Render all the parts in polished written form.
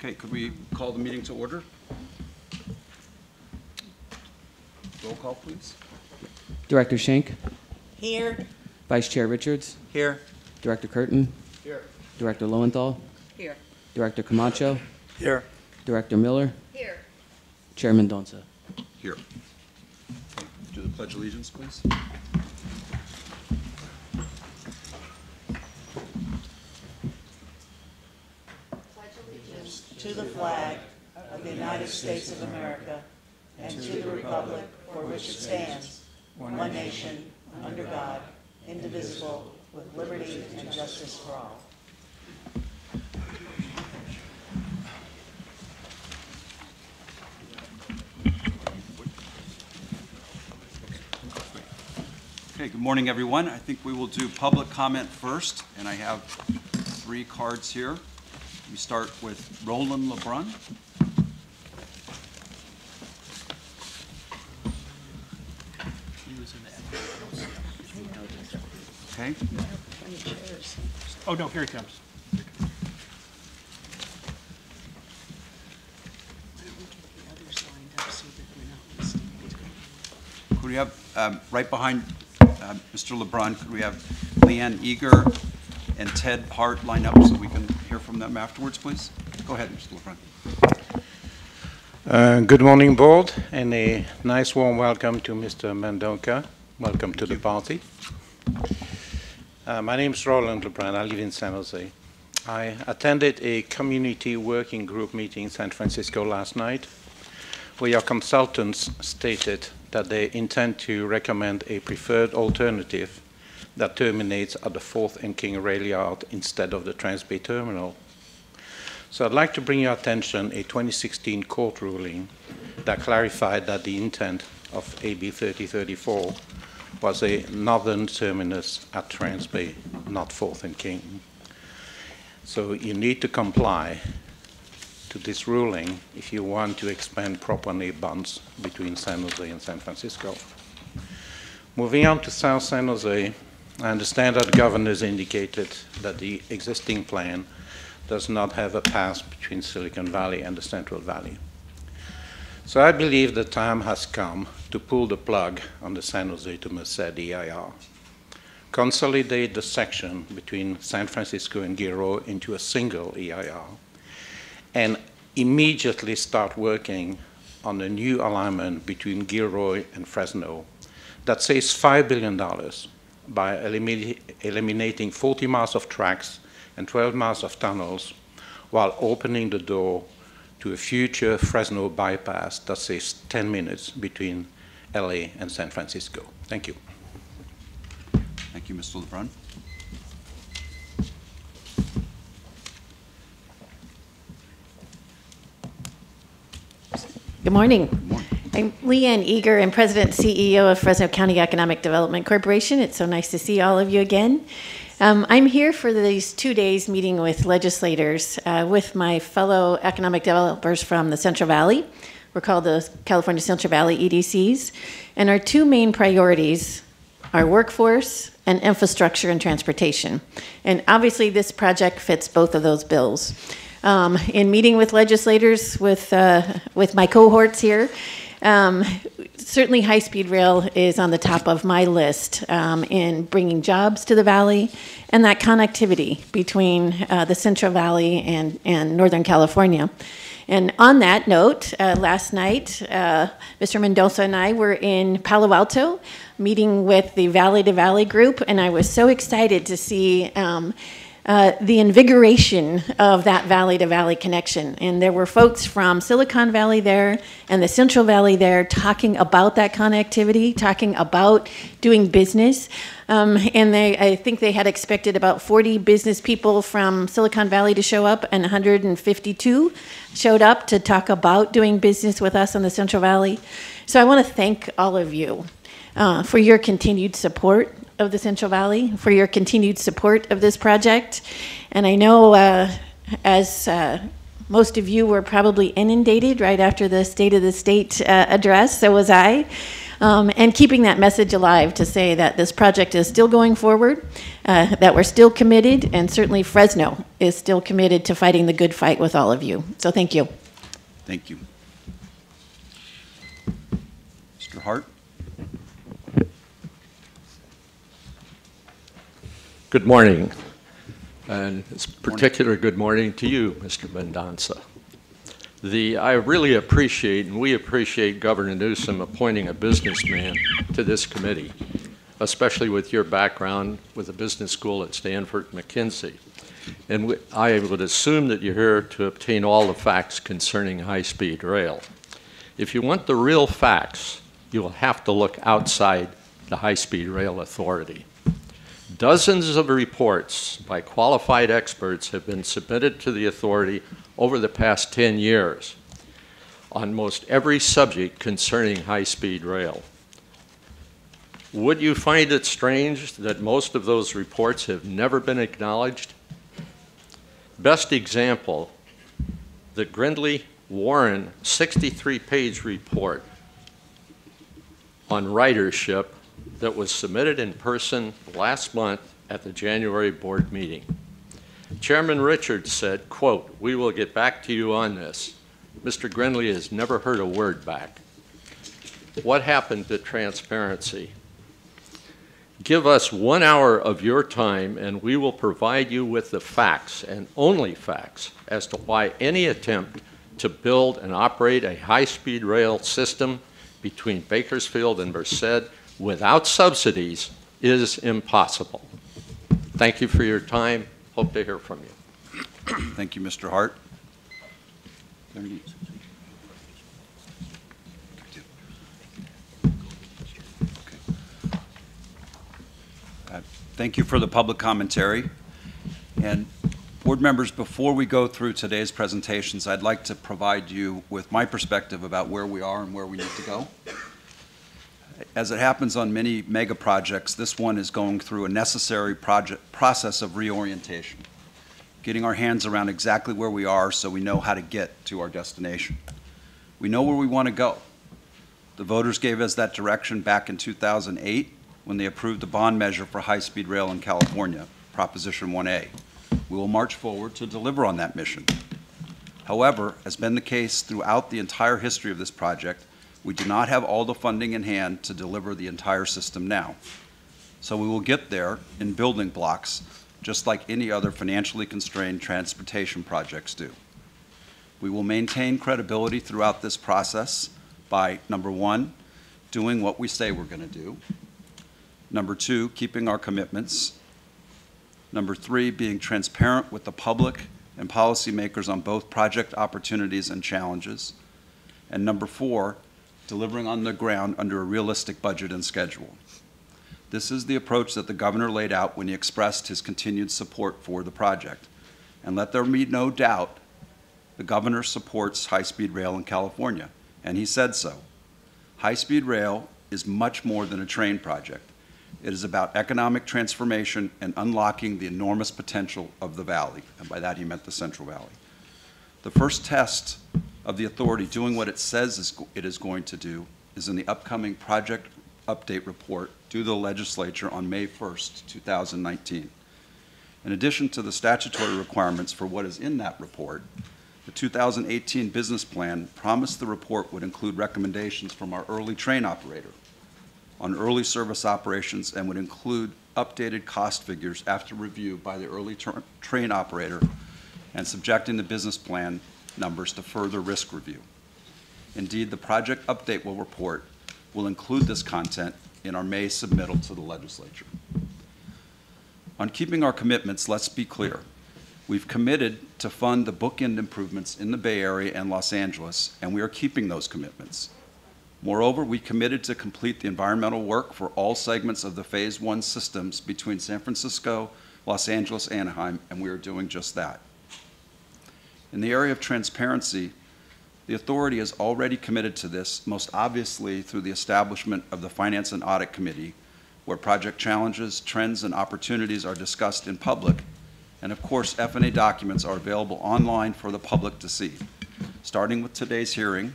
Okay, could we call the meeting to order? Roll call, please. Director Schenk. Here. Vice Chair Richards. Here. Director Curtin. Here. Director Lowenthal. Here. Director Camacho. Here. Director Miller. Here. Chair Mendoza. Here. Do the Pledge of Allegiance, please. To the flag of the United States of America and to the republic for which it stands, one nation, under God, indivisible, with liberty and justice for all. Okay, good morning, everyone. I think we will do public comment first, and I have 3 cards here. We start with Roland LeBrun. Okay. Oh, no, here he comes. Could we have, right behind Mr. LeBrun, could we have Leanne Eager and Ted Hart line up so we can hear from them afterwards, please? Go ahead, Mr. LeBrun. Good morning, board, and a nice warm welcome to Mr. Mendoza. Welcome to the party. My name is Roland LeBrun. I live in San Jose. I attended a community working group meeting in San Francisco last night, where your consultants stated that they intend to recommend a preferred alternative that terminates at the 4th and King Rail Yard instead of the Transbay Terminal. So I'd like to bring your attention a 2016 court ruling that clarified that the intent of AB 3034 was a northern terminus at Transbay, not 4th and King. So you need to comply to this ruling if you want to expand property bonds between San Jose and San Francisco. Moving on to South San Jose, I understand that governors indicated that the existing plan does not have a path between Silicon Valley and the Central Valley. So I believe the time has come to pull the plug on the San Jose to Merced EIR, consolidate the section between San Francisco and Gilroy into a single EIR, and immediately start working on a new alignment between Gilroy and Fresno that saves $5 billion by eliminating 40 miles of tracks and 12 miles of tunnels while opening the door to a future Fresno bypass that saves 10 minutes between LA and San Francisco. Thank you. Thank you, Mr. LeBrun. Good morning. Good morning. I'm Leanne Eager. I'm President and CEO of Fresno County Economic Development Corporation. It's so nice to see all of you again. I'm here for these 2 days meeting with legislators, with my fellow economic developers from the Central Valley. We're called the California Central Valley EDCs. And our 2 main priorities are workforce and infrastructure and transportation. And obviously this project fits both of those bills. In meeting with legislators, with my cohorts here, certainly high-speed rail is on the top of my list in bringing jobs to the valley and that connectivity between the Central Valley and Northern California. And on that note, last night, Mr. Mendoza and I were in Palo Alto meeting with the Valley to Valley group, and I was so excited to see the invigoration of that valley-to-valley connection. And there were folks from Silicon Valley there and the Central Valley there talking about that connectivity, talking about doing business. And I think they had expected about 40 business people from Silicon Valley to show up, and 152 showed up to talk about doing business with us in the Central Valley. So I want to thank all of you for your continued support of the Central Valley, for your continued support of this project. And I know as most of you were probably inundated right after the State of the State address, so was I. and keeping that message alive to say that this project is still going forward, that we're still committed, and certainly Fresno is still committed to fighting the good fight with all of you. So thank you. Thank you. Mr. Hart? Good morning, and it's particular good morning to you, Mr. Mendonça. I really appreciate, and we appreciate Governor Newsom appointing a businessman to this committee, especially with your background with the business school at Stanford McKinsey. And I would assume that you're here to obtain all the facts concerning high-speed rail. If you want the real facts, you will have to look outside the High-Speed Rail Authority. Dozens of reports by qualified experts have been submitted to the authority over the past 10 years on most every subject concerning high-speed rail. Would you find it strange that most of those reports have never been acknowledged? Best example, the Grindley-Warren 63-page report on ridership that was submitted in person last month at the January board meeting. Chairman Richards said, quote, "We will get back to you on this." Mr. Grindley has never heard a word back. What happened to transparency? Give us 1 hour of your time and we will provide you with the facts and only facts as to why any attempt to build and operate a high-speed rail system between Bakersfield and Merced without subsidies is impossible. Thank you for your time. Hope to hear from you. Thank you, Mr. Hart. Thank you for the public commentary. And board members, before we go through today's presentations, I'd like to provide you with my perspective about where we are and where we need to go. As it happens on many mega projects, this one is going through a necessary process of reorientation, getting our hands around exactly where we are so we know how to get to our destination. We know where we want to go. The voters gave us that direction back in 2008 when they approved the bond measure for high-speed rail in California, Proposition 1A. We will march forward to deliver on that mission. However, as has been the case throughout the entire history of this project, we do not have all the funding in hand to deliver the entire system now. So we will get there in building blocks, just like any other financially constrained transportation projects do. We will maintain credibility throughout this process by, number one, doing what we say we're going to do. Number two, keeping our commitments. Number three, being transparent with the public and policymakers on both project opportunities and challenges. And number four, delivering on the ground under a realistic budget and schedule. This is the approach that the governor laid out when he expressed his continued support for the project. And let there be no doubt, the governor supports high-speed rail in California, and he said so. High-speed rail is much more than a train project. It is about economic transformation and unlocking the enormous potential of the valley, and by that he meant the Central Valley. The first test of the authority doing what it says it is going to do is in the upcoming project update report due to the legislature on May 1st, 2019. In addition to the statutory requirements for what is in that report, the 2018 business plan promised the report would include recommendations from our early train operator on early service operations and would include updated cost figures after review by the early train operator and subjecting the business plan numbers to further risk review. Indeed, the project update report will include this content in our May submittal to the legislature. On keeping our commitments, let's be clear. We've committed to fund the bookend improvements in the Bay Area and Los Angeles, and we are keeping those commitments. Moreover, we committed to complete the environmental work for all segments of the Phase 1 systems between San Francisco, Los Angeles, Anaheim, and we are doing just that. In the area of transparency, the authority is already committed to this, most obviously through the establishment of the Finance and Audit Committee, where project challenges, trends, and opportunities are discussed in public. And of course, F&A documents are available online for the public to see. Starting with today's hearing,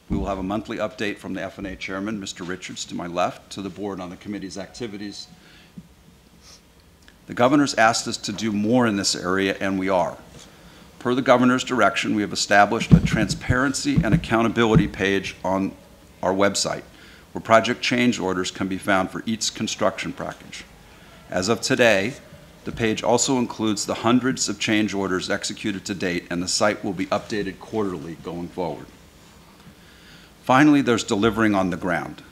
We will have a monthly update from the F&A chairman, Mr. Richards, to my left, to the board on the committee's activities. The governor's asked us to do more in this area, and we are. Per the governor's direction, we have established a transparency and accountability page on our website, where project change orders can be found for each construction package. As of today, the page also includes the hundreds of change orders executed to date, and the site will be updated quarterly going forward. Finally, there's delivering on the ground.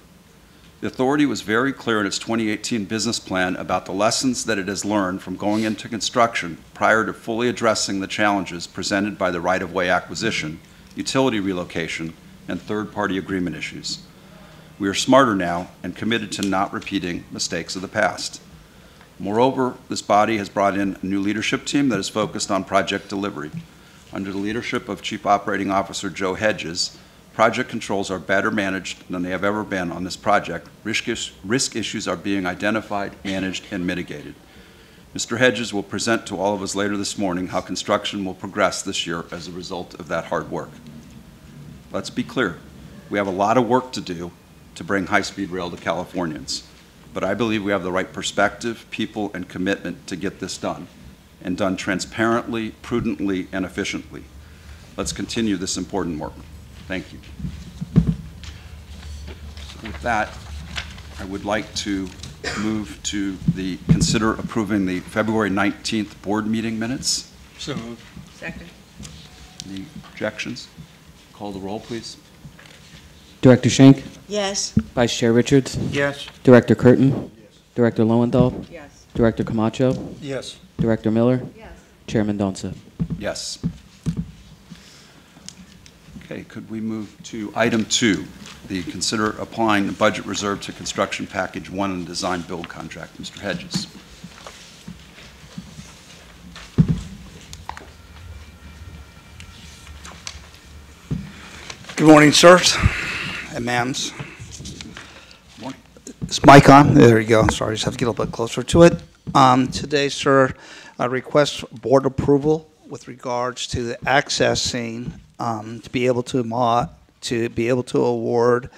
The authority was very clear in its 2018 business plan about the lessons that it has learned from going into construction prior to fully addressing the challenges presented by the right-of-way acquisition, utility relocation, and third-party agreement issues. We are smarter now and committed to not repeating mistakes of the past. Moreover, this body has brought in a new leadership team that is focused on project delivery. Under the leadership of Chief Operating Officer Joe Hedges, project controls are better managed than they have ever been on this project. Risk issues are being identified, managed, and mitigated. Mr. Hedges will present to all of us later this morning how construction will progress this year as a result of that hard work. Let's be clear. We have a lot of work to do to bring high-speed rail to Californians. But I believe we have the right perspective, people, and commitment to get this done, and done transparently, prudently, and efficiently. Let's continue this important work. Thank you. So with that, I would like to move to consider approving the February 19th board meeting minutes. So moved. Second. Any objections? Call the roll, please. Director Schenk, Yes. Vice Chair Richards, Yes. Director Curtin, Director Lowenthal, Yes. Director Camacho, Yes. Director Miller, Yes. Chairman Donza. Yes. Okay, could we move to item 2, the consider applying the budget reserve to construction package 1 and design build contract. Mr. Hedges. Good morning, sirs and ma'ams. Morning. Is mic on? There you go. Sorry, just have to get a little bit closer to it. Today, sir, I request board approval with regards to the accessing to be able to award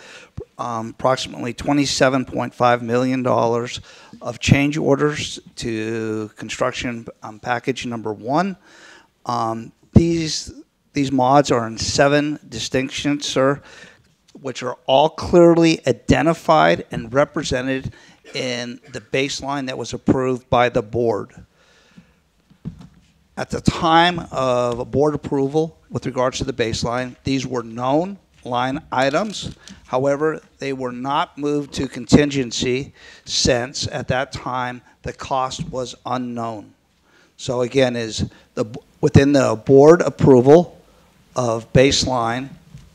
approximately $27.5 million of change orders to construction package number 1. These mods are in 7 distinctions, sir, which are all clearly identified and represented in the baseline that was approved by the board. At the time of board approval with regards to the baseline, these were known line items. However, they were not moved to contingency since at that time the cost was unknown. So again, within the board approval of baseline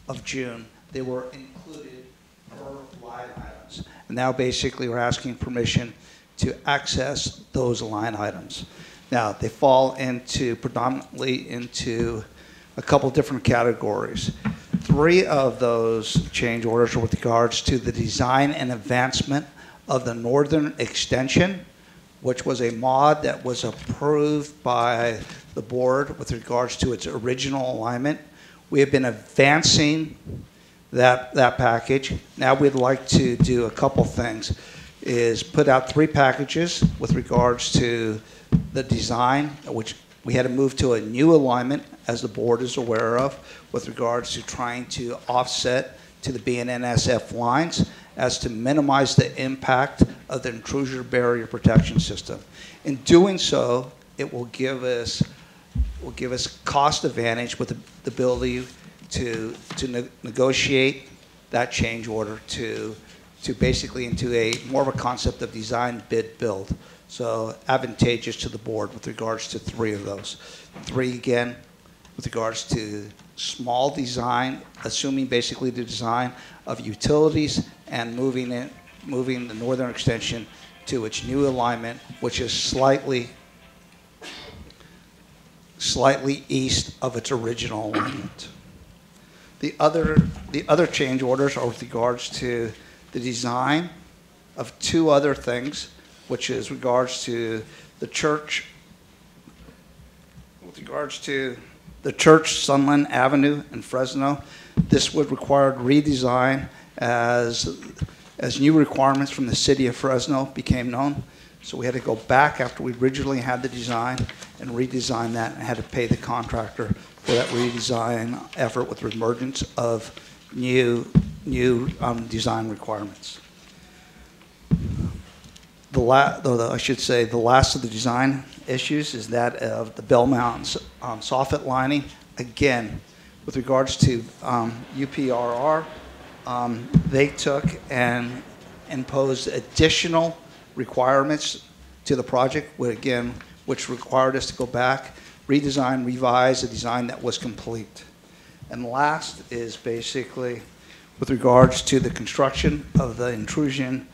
of June, they were included per line items. And now basically we're asking permission to access those line items. Now, they fall predominantly into a couple different categories. 3 of those change orders are with regards to the design and advancement of the northern extension, which was a mod that was approved by the board with regards to its original alignment. We have been advancing that package. Now we'd like to do a couple things, is put out 3 packages with regards to the design, which we had to move to a new alignment, as the board is aware of, with regards to trying to offset to the BNSF lines as to minimize the impact of the intrusion barrier protection system. In doing so, it will give us cost advantage with the ability to negotiate that change order to basically into a more of a concept of design, bid, build. So advantageous to the board with regards to 3 of those. 3 again with regards to small design, assuming basically the design of utilities and moving the northern extension to its new alignment, which is slightly east of its original alignment. The other change orders are with regards to the design of 2 other things, which is regards to the church, with regards to the Church Sunland Avenue in Fresno. This would require redesign as new requirements from the city of Fresno became known. So we had to go back after we originally had the design and redesign that, and had to pay the contractor for that redesign effort with the emergence of new design requirements. The last of the design issues is that of the bell mounts soffit lining. Again, with regards to UPRR, they took and imposed additional requirements to the project, which required us to go back, redesign, revise a design that was complete. And last is basically with regards to the construction of the intrusion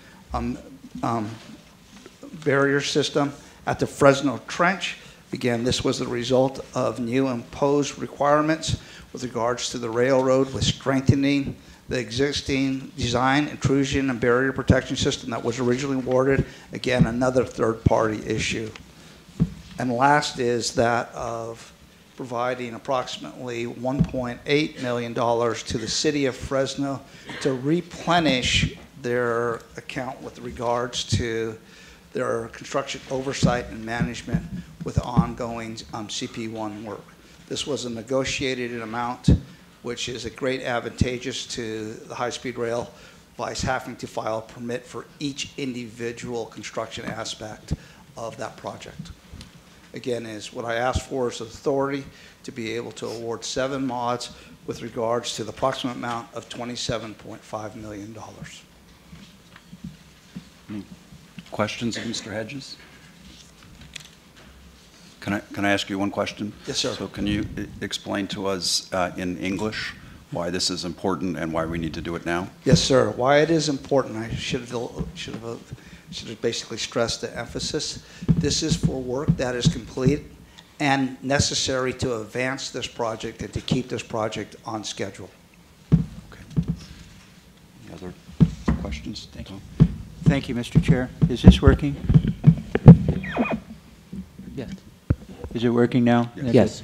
barrier system at the Fresno Trench. Again, this was the result of new imposed requirements with regards to the railroad, with strengthening the existing design, intrusion, and barrier protection system that was originally awarded. Again, another third-party issue. And last is that of providing approximately $1.8 million to the city of Fresno to replenish their account with regards to their construction oversight and management with ongoing CP1 work. This was a negotiated amount, which is a great advantageous to the high-speed rail by having to file a permit for each individual construction aspect of that project. Again, is what I asked for is authority to be able to award 7 mods with regards to the approximate amount of $27.5 million. Any questions of Mr. Hedges? Can I ask you one question? Yes, sir. So can you explain to us in English why this is important and why we need to do it now? Yes, sir. Why it is important, I should have basically stressed the emphasis. This is for work that is complete and necessary to advance this project and to keep this project on schedule. Okay. Any other questions? Thank you. Thank you, Mr. Chair. Is this working? Yes. Is it working now? Yes.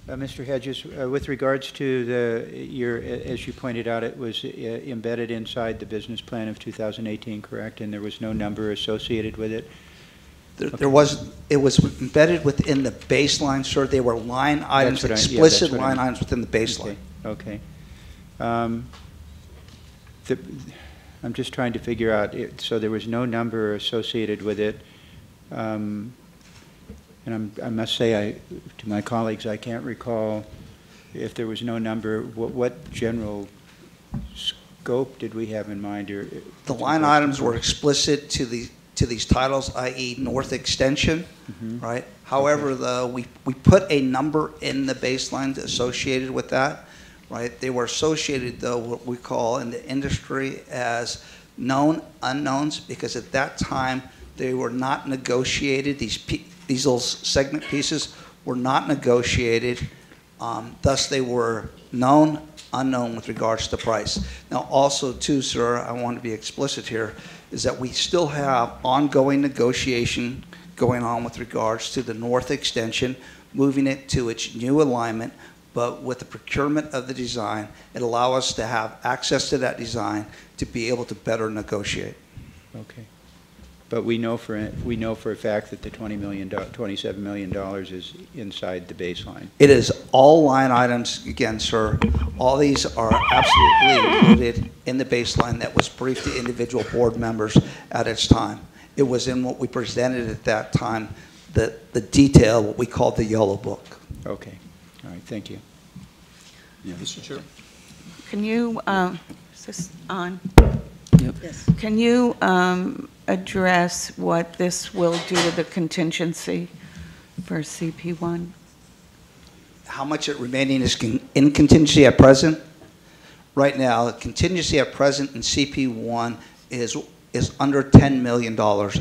Mr. Hedges, with regards to as you pointed out, it was embedded inside the business plan of 2018, correct? And there was no number associated with it? It was embedded within the baseline, sir. They were line items, explicit line items within the baseline. Okay. I'm just trying to figure out, so there was no number associated with it. And I must say, to my colleagues, I can't recall if there was no number, what general scope did we have in mind? Or the line items were explicit to these titles, i.e. north extension, right? However, though, we put a number in the baseline associated with that, right? They were associated, though, what we call in the industry as known unknowns, because at that time they were not negotiated. These little segment pieces were not negotiated. Thus, they were known, unknown with regards to price. Now, also, too, sir, I want to be explicit here, is that we still have ongoing negotiation going on with regards to the north extension, moving it to its new alignment, but with the procurement of the design, it allows us to have access to that design to be able to better negotiate. Okay. But we know for a fact that the $27 million is inside the baseline. It is all line items, again, sir. All these are absolutely included in the baseline that was briefed to individual board members at its time. It was in what we presented at that time, the detail, what we called the yellow book. Okay. All right. Thank you. Yeah, Mr. Chair. Can you, is this on? Yep. Yes. Can you address what this will do to the contingency for CP1? How much remaining is in contingency at present? Right now, the contingency at present in CP1 is under $10 million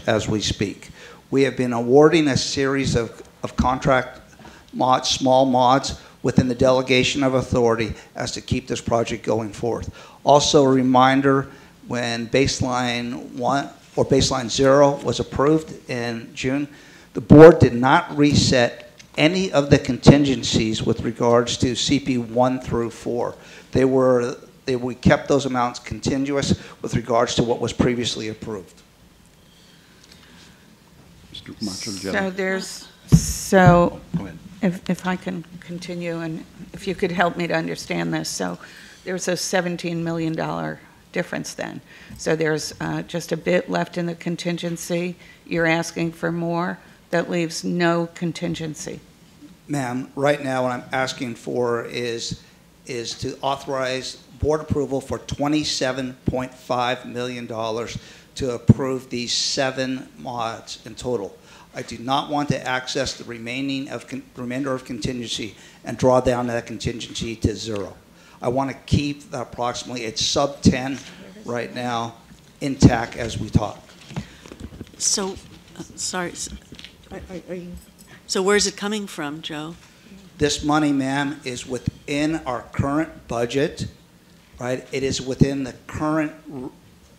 as we speak. We have been awarding a series of contract mods, small mods, within the delegation of authority as to keep this project going forth. Also, a reminder, when baseline 1 or baseline 0 was approved in June, the board did not reset any of the contingencies with regards to CP 1 through 4. We kept those amounts continuous with regards to what was previously approved. Mr. Camacho, do you So have- there's, so Go ahead. if I can continue, and if you could help me to understand this. So there's a $17 million difference then. So there's just a bit left in the contingency. You're asking for more. That leaves no contingency. Ma'am, right now what I'm asking for is to authorize board approval for $27.5 million to approve these 7 mods in total. I do not want to access the remainder of contingency and draw down that contingency to 0. I want to keep approximately, it's sub 10 right now, intact as we talk. So, sorry, so where's it coming from, Joe? This money, ma'am, is within our current budget, right? It is within the current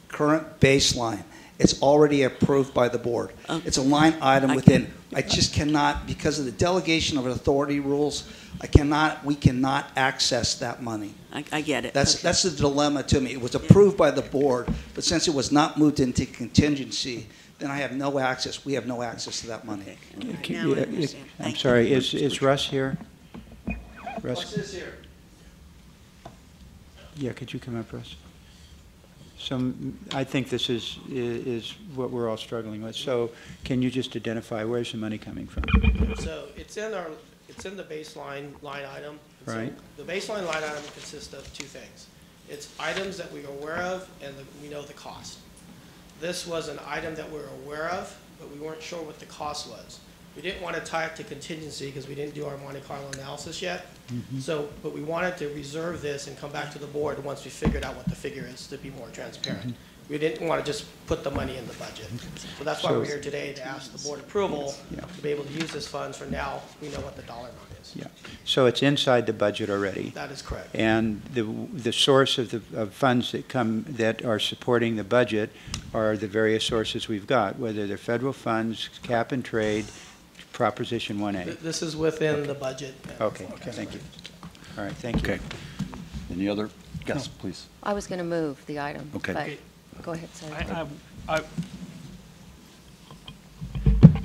baseline. It's already approved by the board. Okay. It's a line item within. I just cannot, because of the delegation of authority rules, we cannot access that money. I get it. That's Okay. that's the dilemma to me. It was approved by the board, but since it was not moved into contingency, then I have no access. We have no access to that money. Okay. All right, Can now you- I understand. I'm Thank you. sorry, is Russ here? Russ? is here? Yeah, could you come up, Russ? So I think this is what we're all struggling with. So can you just identify where's the money coming from? So it's in the baseline line item. Right. The baseline line item consists of 2 things. It's items that we are aware of and we know the cost. This was an item that we were aware of, but we weren't sure what the cost was. We didn't want to tie it to contingency because we didn't do our Monte Carlo analysis yet. So, but we wanted to reserve this and come back to the board once we figured out what the figure is to be more transparent. We didn't want to just put the money in the budget. So that's why So- we're here today, to ask the board approval Yeah. to be able to use this funds for now. We know what the dollar amount is. Yeah. So it's inside the budget already. That is correct. And the source of funds that are supporting the budget are the various sources we've got, whether they're federal funds, cap and trade, Proposition 1A. This is within the budget. Okay, thank you. All right, thank you. Okay. Any other? Yes, please. I was going to move the item. Okay. But go ahead, sorry.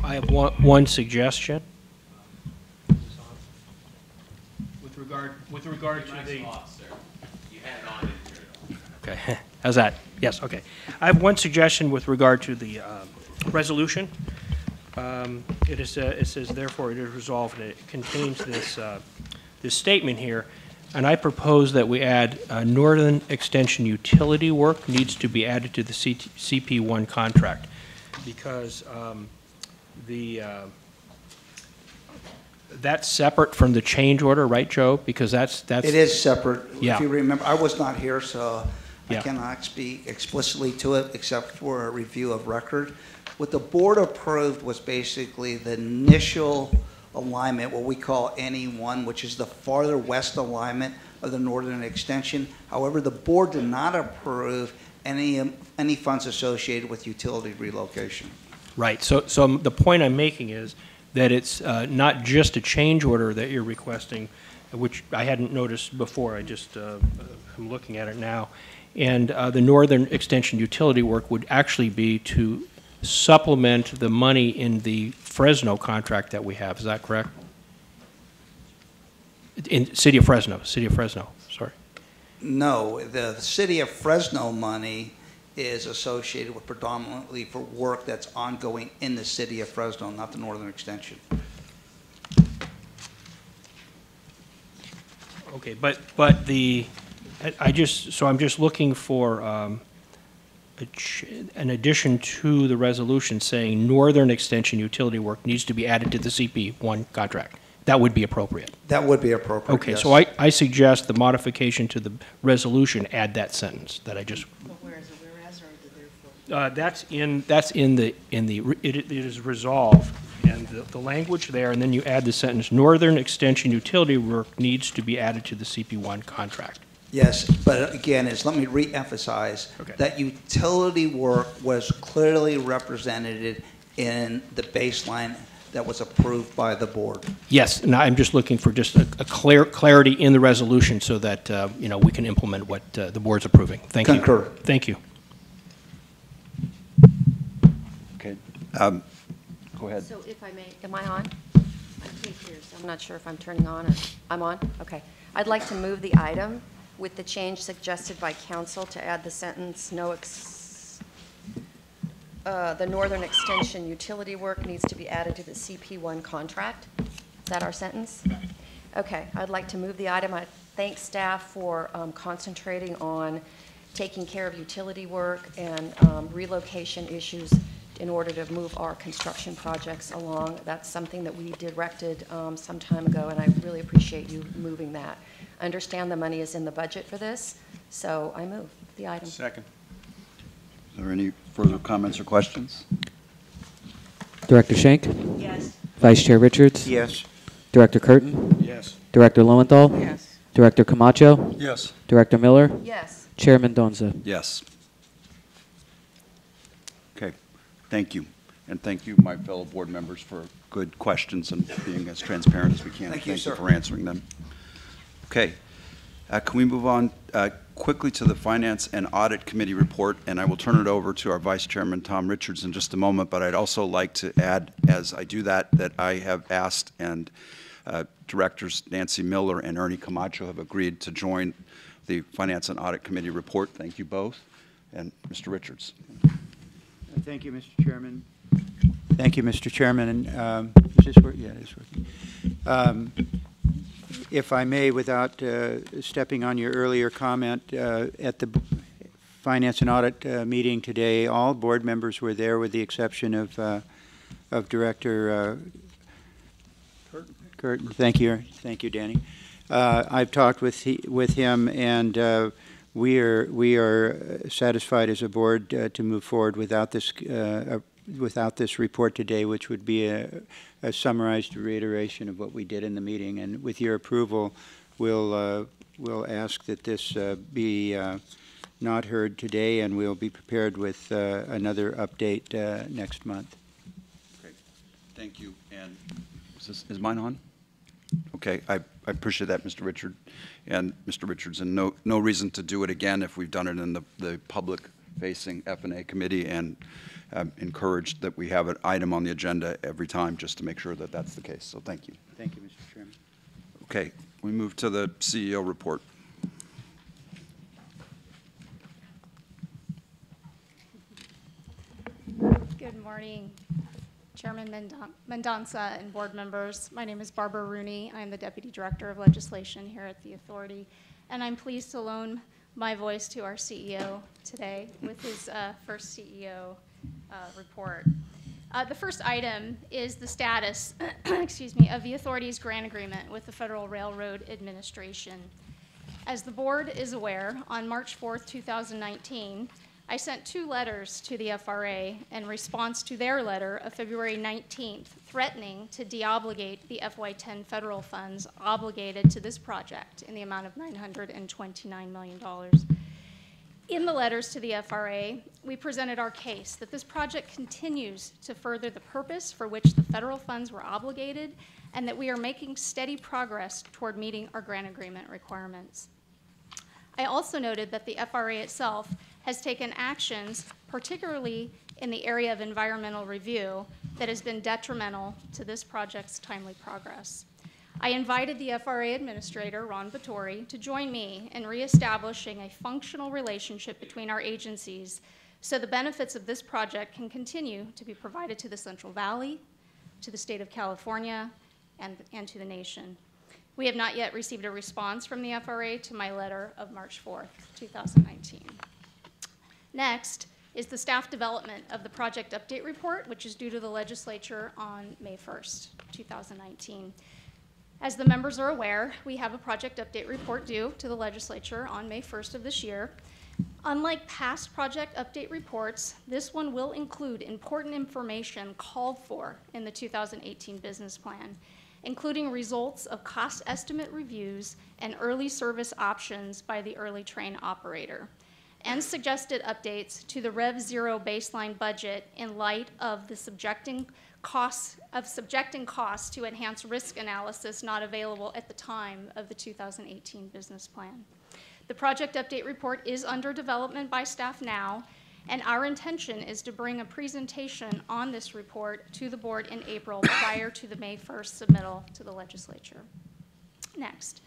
I have one suggestion. With regard to the. Okay, how's that? Yes, okay. I have one suggestion with regard to the resolution. It says, therefore, it is resolved, and it contains this statement here, and I propose that we add Northern Extension utility work needs to be added to the CP1 contract, because that's separate from the change order, right, Joe? Because that's It is separate. Yeah. If you remember, I was not here, so Yeah. I cannot speak explicitly to it except for a review of record. What the board approved was basically the initial alignment, what we call NE1, which is the farther west alignment of the northern extension. However, the board did not approve any funds associated with utility relocation. Right. So the point I'm making is that it's not just a change order that you're requesting, which I hadn't noticed before. I'm looking at it now. And the Northern Extension utility work would actually be to supplement the money in the Fresno contract that we have. Is that correct? In City of Fresno, sorry. No, the city of Fresno money is associated with predominantly for work that's ongoing in the city of Fresno, not the northern extension. Okay, but I'm just looking for an addition to the resolution saying Northern Extension utility work needs to be added to the CP1 contract. That would be appropriate. That would be appropriate, Okay, yes. so I suggest the modification to the resolution add that sentence that I just. That's in the it is resolved, and the language there, and then you add the sentence, Northern Extension utility work needs to be added to the CP1 contract. Yes, but again, let me re-emphasize Okay. that utility work was clearly represented in the baseline that was approved by the board. Yes, and I'm just looking for just a clarity in the resolution so that, we can implement what the board's approving. Thank you. Concur. Thank you. Okay. Go ahead. So if I may, am I on? I can't hear, so I'm not sure if I'm turning on or, I'm on? Okay. I'd like to move the item with the change suggested by counsel to add the sentence, the Northern Extension utility work needs to be added to the CP1 contract. Is that our sentence? Okay. I'd like to move the item. I thank staff for concentrating on taking care of utility work and relocation issues in order to move our construction projects along. That's something that we directed some time ago, and I really appreciate you moving that. I understand the money is in the budget for this, so I move the item. Second. Is there any further comments or questions? Director Schenck? Yes. Vice Chair Richards? Yes. Director Curtin? Yes. Director Lowenthal? Yes. Director Camacho? Yes. Director Miller? Yes. Chair Mendonça? Yes. Okay, thank you. And thank you, my fellow board members, for good questions and being as transparent as we can. Thank you, sir. for answering them. Okay, can we move on quickly to the Finance and Audit Committee report, and I will turn it over to our Vice Chairman, Tom Richards, in just a moment, but I'd also like to add, as I do that I have asked, and Directors Nancy Miller and Ernie Camacho have agreed to join the Finance and Audit Committee report. Thank you both. And Mr. Richards. Thank you, Mr. Chairman. Thank you, Mr. Chairman. And is this working? Yeah, it is working. If I may, without stepping on your earlier comment, at the Finance and Audit meeting today, all board members were there, with the exception of Director Curtin. Thank you, Danny. I've talked with him, and we are satisfied as a board to move forward without this report today, which would be a summarized reiteration of what we did in the meeting. And with your approval, we'll ask that this be not heard today, and we'll be prepared with another update next month. Great, thank you. And is mine on? Okay, I appreciate that, Mr. Richard and Mr. Richards, and no reason to do it again if we've done it in the public-facing F&A committee, and encouraged that we have an item on the agenda every time just to make sure that that's the case. So thank you. Thank you, Mr. Chairman. Okay, we move to the CEO report. Good morning, Chairman Mendonça and board members. My name is Barbara Rooney. I'm the Deputy Director of Legislation here at the Authority, and I'm pleased to loan my voice to our CEO today with his first CEO report. The first item is the status excuse me, of the Authority's grant agreement with the Federal Railroad Administration. As the board is aware, on March 4th, 2019, I sent 2 letters to the FRA in response to their letter of February 19th, threatening to deobligate the FY10 federal funds obligated to this project in the amount of $929 million. In the letters to the FRA, we presented our case that this project continues to further the purpose for which the federal funds were obligated, and that we are making steady progress toward meeting our grant agreement requirements. I also noted that the FRA itself has taken actions, particularly in the area of environmental review, that has been detrimental to this project's timely progress. I invited the FRA Administrator, Ron Vittori, to join me in reestablishing a functional relationship between our agencies so the benefits of this project can continue to be provided to the Central Valley, to the state of California, and to the nation. We have not yet received a response from the FRA to my letter of March 4th, 2019. Next is the staff development of the project update report, which is due to the legislature on May 1st, 2019. As the members are aware, we have a project update report due to the legislature on May 1st of this year. Unlike past project update reports, this one will include important information called for in the 2018 business plan, including results of cost estimate reviews and early service options by the early train operator, and suggested updates to the Rev Zero baseline budget in light of the subjecting subjecting costs to enhanced risk analysis not available at the time of the 2018 business plan. The project update report is under development by staff now, and our intention is to bring a presentation on this report to the board in April prior to the May 1st submittal to the legislature. Next,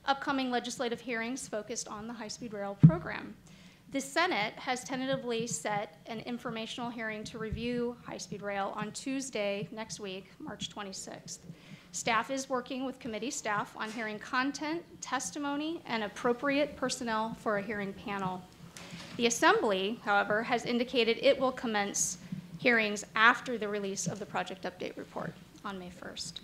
upcoming legislative hearings focused on the high-speed rail program. The Senate has tentatively set an informational hearing to review high-speed rail on Tuesday next week, March 26th. Staff is working with committee staff on hearing content, testimony, and appropriate personnel for a hearing panel. The Assembly, however, has indicated it will commence hearings after the release of the project update report on May 1st.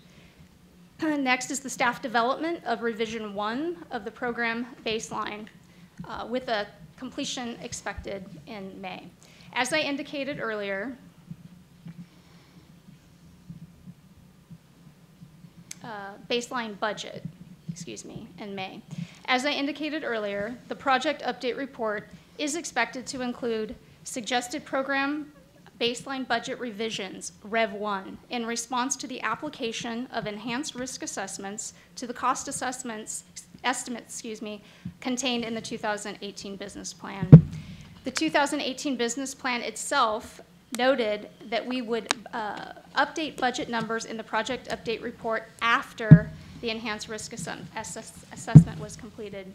Next is the staff development of revision 1 of the program baseline with a completion expected in May. As I indicated earlier, baseline budget, in May. As I indicated earlier, the project update report is expected to include suggested program baseline budget revisions, Rev 1, in response to the application of enhanced risk assessments to the cost estimates, contained in the 2018 business plan. The 2018 business plan itself noted that we would update budget numbers in the project update report after the enhanced risk assessment was completed.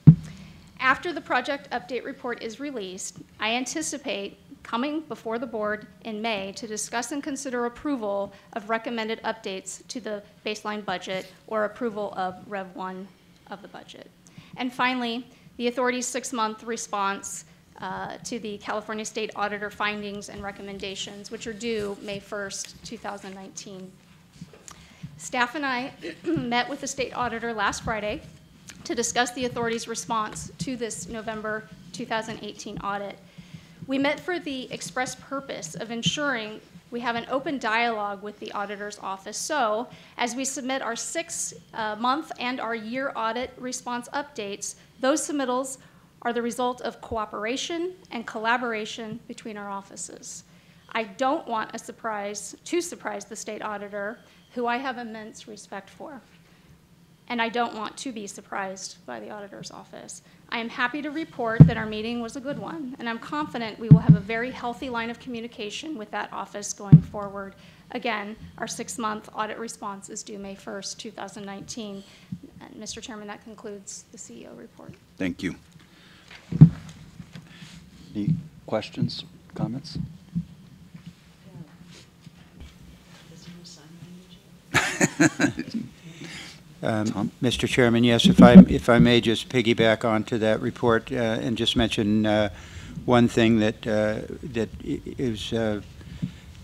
After the project update report is released, I anticipate coming before the board in May to discuss and consider approval of recommended updates to the baseline budget or approval of Rev 1 of the budget. And finally, the authority's 6-month response to the California State Auditor findings and recommendations, which are due May 1st, 2019. Staff and I met with the state auditor last Friday to discuss the authority's response to this November 2018 audit. We met for the express purpose of ensuring we have an open dialogue with the auditor's office. So, as we submit our 6-month and our year audit response updates, those submittals are the result of cooperation and collaboration between our offices. I don't want to surprise the state auditor, who I have immense respect for. And I don't want to be surprised by the auditor's office. I am happy to report that our meeting was a good one, and I'm confident we will have a very healthy line of communication with that office going forward. Again, our 6-month audit response is due May 1st, 2019. And Mr. Chairman, that concludes the CEO report. Thank you. Any questions, comments? Mr. Chairman, yes, if I may just piggyback onto that report and just mention one thing that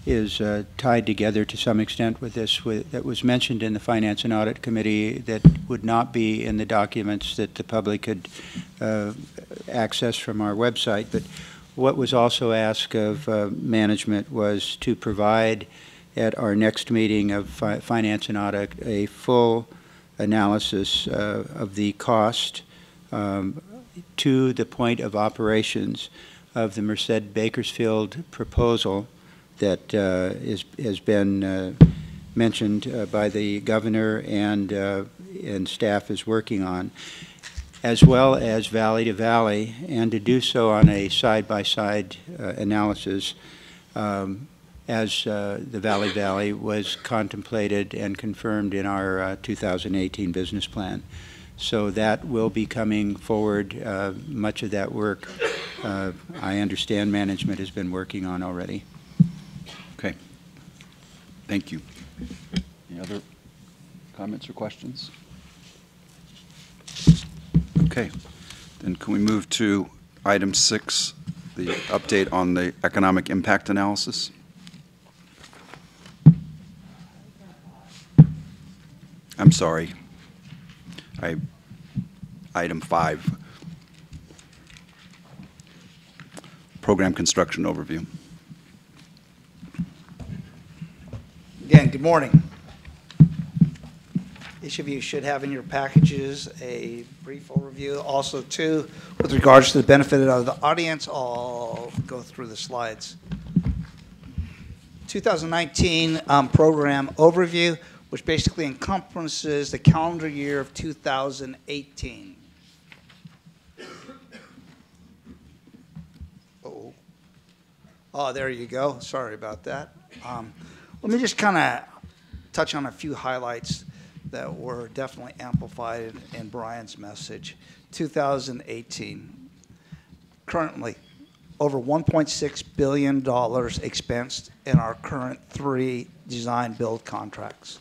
is tied together to some extent with this, that was mentioned in the Finance and Audit Committee that would not be in the documents that the public could access from our website. But what was also asked of management was to provide at our next meeting of Finance and Audit a full analysis of the cost to the point of operations of the Merced Bakersfield proposal that has been mentioned by the governor and staff is working on, as well as valley to valley, and to do so on a side-by-side analysis as the Valley was contemplated and confirmed in our 2018 business plan. So that will be coming forward. Much of that work, I understand management has been working on already. Okay. Thank you. Any other comments or questions? Okay. Then can we move to item 6, the update on the economic impact analysis? I'm sorry. Item 5, program construction overview. Again, good morning. Each of you should have in your packages a brief overview. Also, too, with regards to the benefit of the audience, I'll go through the slides. 2019 program overview, which basically encompasses the calendar year of 2018. Oh, there you go. Sorry about that. Let me just kind of touch on a few highlights that were definitely amplified in Brian's message. 2018, currently over $1.6 billion expensed in our current 3 design-build contracts.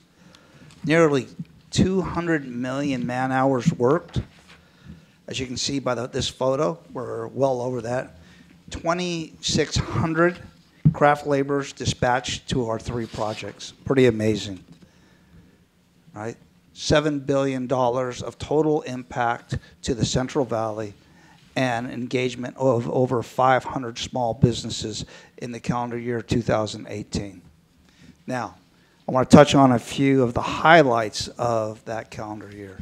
Nearly 200 million man-hours worked. As you can see by this photo, we're well over that. 2,600 craft laborers dispatched to our 3 projects. Pretty amazing, right? $7 billion of total impact to the Central Valley and engagement of over 500 small businesses in the calendar year 2018. Now, I want to touch on a few of the highlights of that calendar year.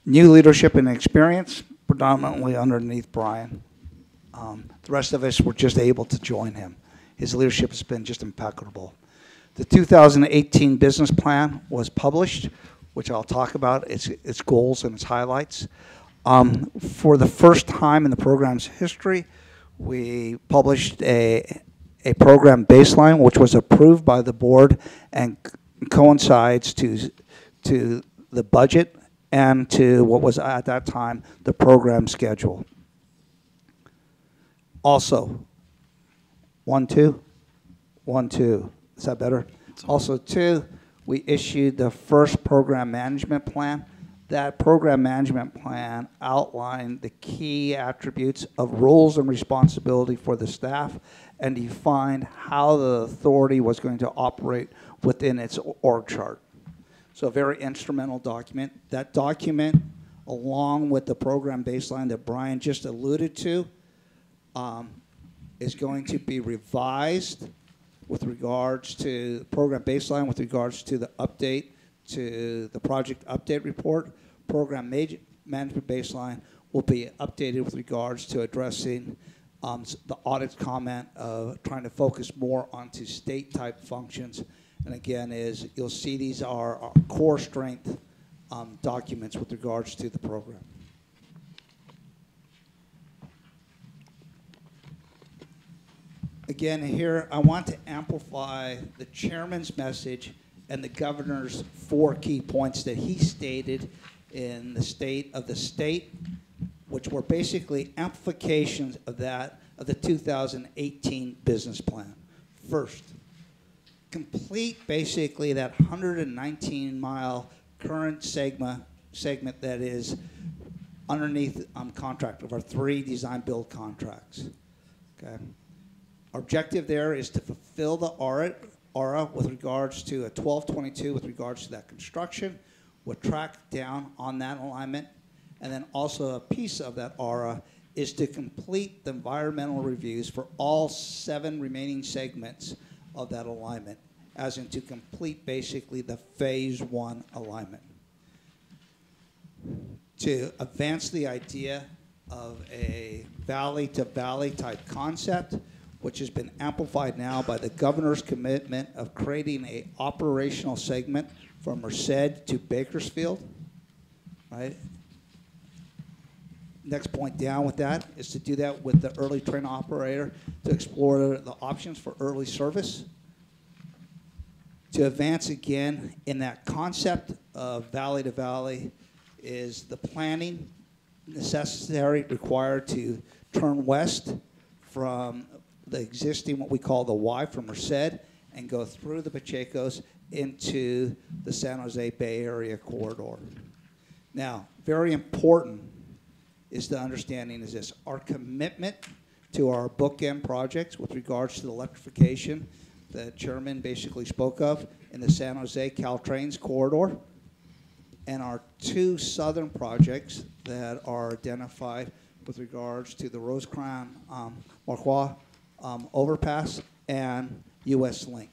New leadership and experience, predominantly underneath Brian. The rest of us were just able to join him. His leadership has been just impeccable. The 2018 business plan was published, which I'll talk about, its goals and its highlights. For the first time in the program's history, we published a program baseline, which was approved by the board and coincides to the budget and to what was at that time the program schedule. Also, 1, 2, 1, 2. Is that better? Also, 2, we issued the first program management plan. That program management plan outlined the key attributes of roles and responsibility for the staff and defined how the authority was going to operate within its org chart. So a very instrumental document. That document, along with the program baseline that Brian just alluded to, is going to be revised with regards to the program baseline, with regards to the update to the project update report. Program management baseline will be updated with regards to addressing the audit's comment of trying to focus more onto state-type functions. And again, you'll see these are our core strength documents with regards to the program. Again, here I want to amplify the chairman's message and the governor's 4 key points that he stated in the state of the state, which were basically amplifications of the 2018 business plan. First, complete basically that 119-mile current segment that is underneath contract of our 3 design-build contracts. Okay. Our objective there is to fulfill the ARA with regards to a 1222 with regards to that construction. We'll track down on that alignment. And then also a piece of that ARA is to complete the environmental reviews for all 7 remaining segments of that alignment, as in to complete basically the phase 1 alignment. To advance the idea of a valley-to-valley type concept, which has been amplified now by the governor's commitment of creating an operational segment from Merced to Bakersfield, right? Next point down with that is to do that with the early train operator to explore the options for early service. To advance again in that concept of valley to valley is the planning necessary required to turn west from the existing, what we call the Y from Merced, and go through the Pachecos into the San Jose Bay Area corridor. Now, very important is the understanding is this: our commitment to our bookend projects with regards to the electrification that Chairman basically spoke of in the San Jose Caltrains corridor, and our 2 southern projects that are identified with regards to the Rosecrans Marquardt overpass and U.S. Link.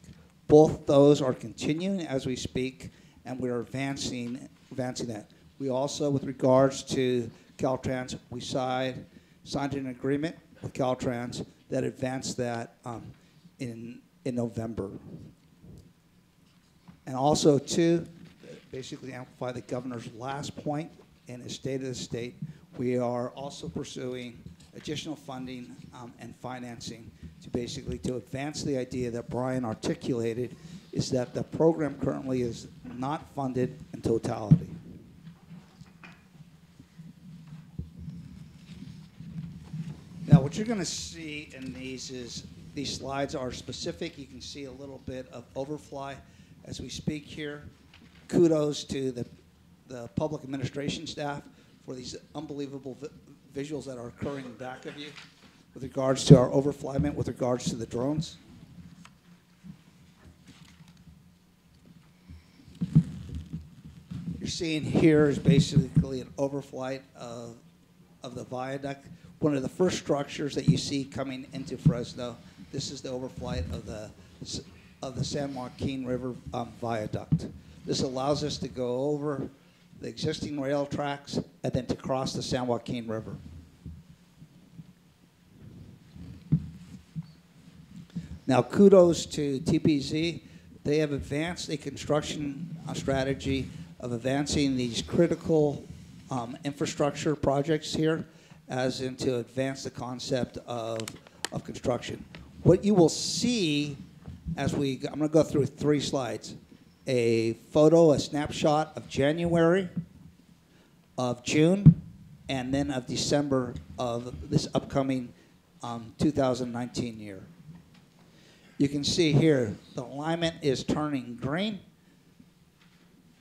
Both those are continuing as we speak, and we are advancing that. We also, with regards to Caltrans, we signed an agreement with Caltrans that advanced that in in November. And also, too, basically amplify the governor's last point in his State of the State, we are also pursuing additional funding and financing to advance the idea that Brian articulated, is that the program currently is not funded in totality. Now, what you're going to see in these is these slides are specific. You can see a little bit of overfly as we speak here. Kudos to the public administration staff for these unbelievable visuals that are occurring back of you with regards to our overflyment, with regards to the drones. You're seeing here is basically an overflight of the viaduct. One of the first structures that you see coming into Fresno. This is the overflight of the San Joaquin River viaduct. This allows us to go over the existing rail tracks and then to cross the San Joaquin River. Now, kudos to TPZ. They have advanced a construction strategy of advancing these critical infrastructure projects here, as in to advance the concept of construction. What you will see as I'm going to go through 3 slides. A photo, a snapshot of January, of June, and then of December of this upcoming 2019 year. You can see here the alignment is turning green.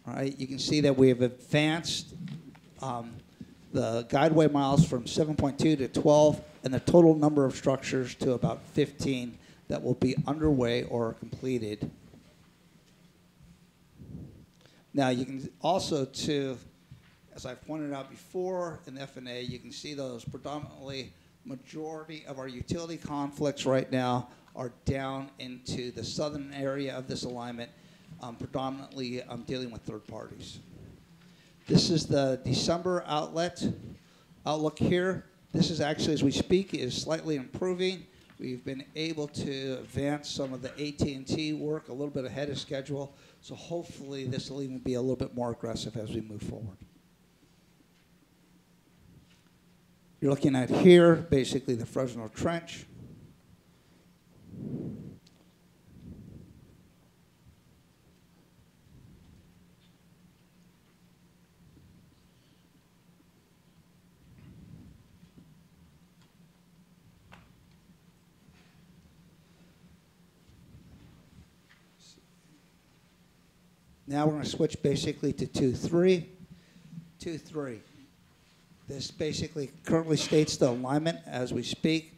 All right, you can see that we have advanced the guideway miles from 7.2 to 12, and the total number of structures to about 15 that will be underway or completed. Now, you can also, too, as I pointed out before in F&A, you can see those predominantly majority of our utility conflicts right now are down into the southern area of this alignment, predominantly dealing with third parties. This is the December outlook here. This is actually, as we speak, is slightly improving. We've been able to advance some of the AT&T work a little bit ahead of schedule, so hopefully this will even be a little bit more aggressive as we move forward. You're looking at here, basically the Fresno Trench. Now we're going to switch basically to 2.3. 2.3. This basically currently states the alignment as we speak.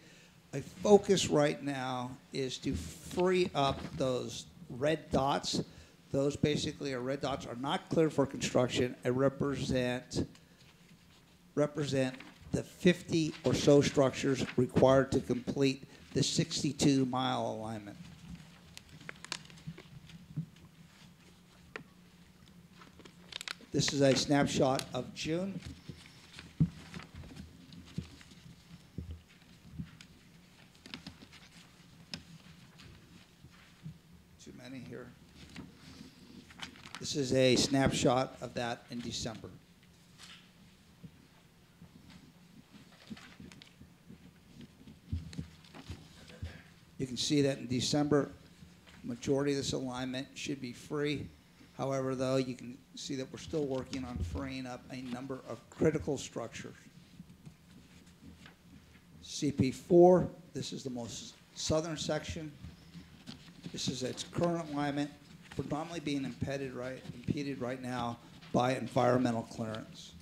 A focus right now is to free up those red dots. Those basically are red dots are not clear for construction and represent the 50 or so structures required to complete the 62-mile alignment. This is a snapshot of June. Too many here. This is a snapshot of that in December. You can see that in December, majority of this alignment should be free. However, though, you can see that we're still working on freeing up a number of critical structures. CP4, this is the most southern section. This is its current alignment, predominantly being impeded right now by environmental clearance.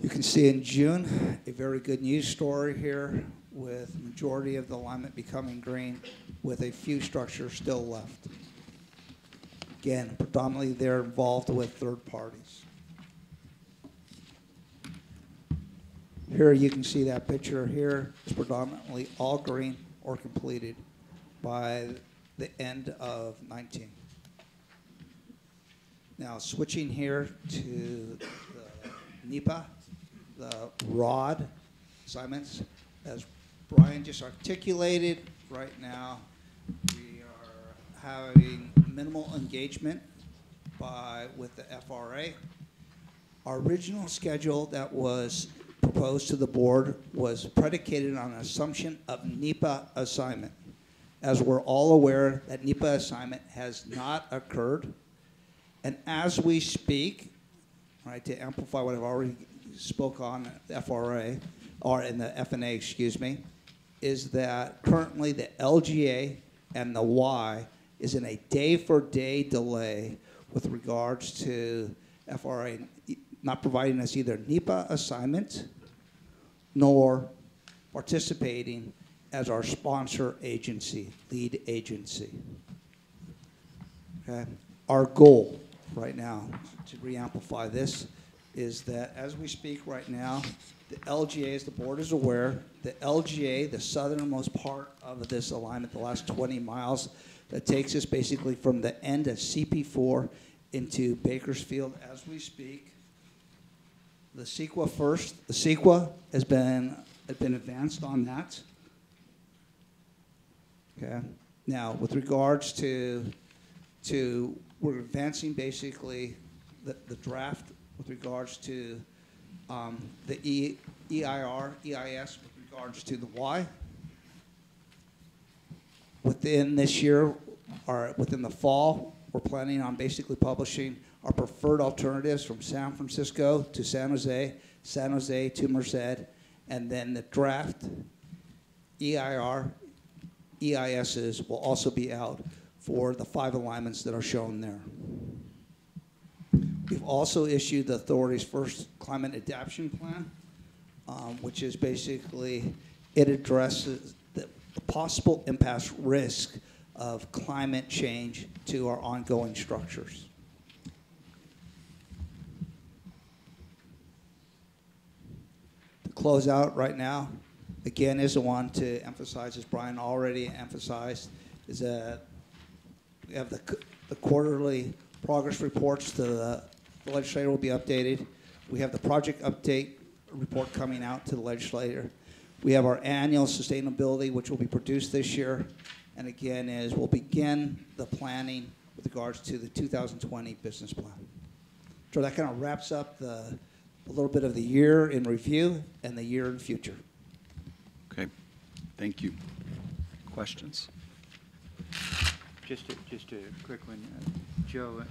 You can see in June a very good news story here with majority of the alignment becoming green with a few structures still left. Again, predominantly they're involved with third parties. Here you can see that picture here is predominantly all green or completed by the end of 19. Now switching here to the NEPA, the ROD assignments. As Brian just articulated, right now, we are having minimal engagement with the FRA. Our original schedule that was proposed to the board was predicated on an assumption of NEPA assignment. As we're all aware, that NEPA assignment has not occurred. And as we speak, right, to amplify what I've already spoke on the FRA, or in the FNA, excuse me, is that currently the LGA and the Y is in a day-for-day delay with regards to FRA not providing us either NEPA assignment nor participating as our sponsor agency, lead agency. Okay? Our goal right now, to re-amplify this, is that as we speak right now, the LGA, as the board is aware, the LGA, the southernmost part of this alignment, the last 20 miles, that takes us basically from the end of CP4 into Bakersfield as we speak. The CEQA first. The CEQA has been advanced on that. Okay. Now, with regards to we're advancing basically the draft with regards to the EIR, EIS with regards to the Y. Within this year, or within the fall, we're planning on basically publishing our preferred alternatives from San Francisco to San Jose to Merced, and then the draft EIR, EISs will also be out for the 5 alignments that are shown there. We've also issued the authority's first climate adaptation plan, which is basically, it addresses the possible impact risk of climate change to our ongoing structures. To close out right now, again, is the one to emphasize, as Brian already emphasized, is that we have the quarterly progress reports to the legislator will be updated. We have the project update report coming out to the legislator. We have our annual sustainability, which will be produced this year. And again, we'll begin the planning with regards to the 2020 business plan. So that kind of wraps up a little bit of the year in review and the year in future. Okay, thank you. Questions? Just a quick one, Joe.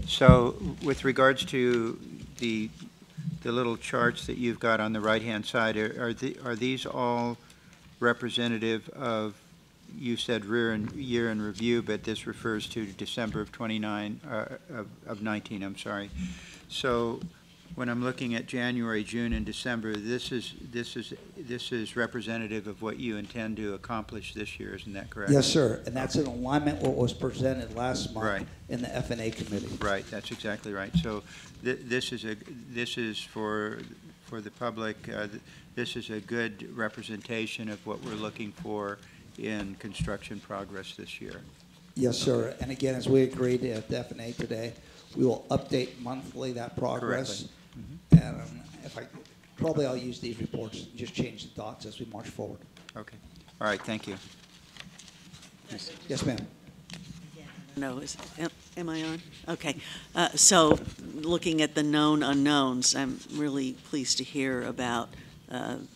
So with regards to the little charts that you've got on the right-hand side, are these all representative of, you said year in review, but this refers to December of 19, I'm sorry. So when I'm looking at January, June, and December, this is representative of what you intend to accomplish this year, isn't that correct? Yes, sir. And that's in alignment with what was presented last month in the FNA committee. Right. That's exactly right. So this is for the public. This is a good representation of what we're looking for in construction progress this year. Yes, sir. And again, as we agreed at the FNA today, we will update monthly that progress. And probably I'll use these reports and just change the dots as we march forward. Okay. All right. Thank you. Yes, ma'am. No, am I on? Okay. So looking at the known unknowns, I'm really pleased to hear about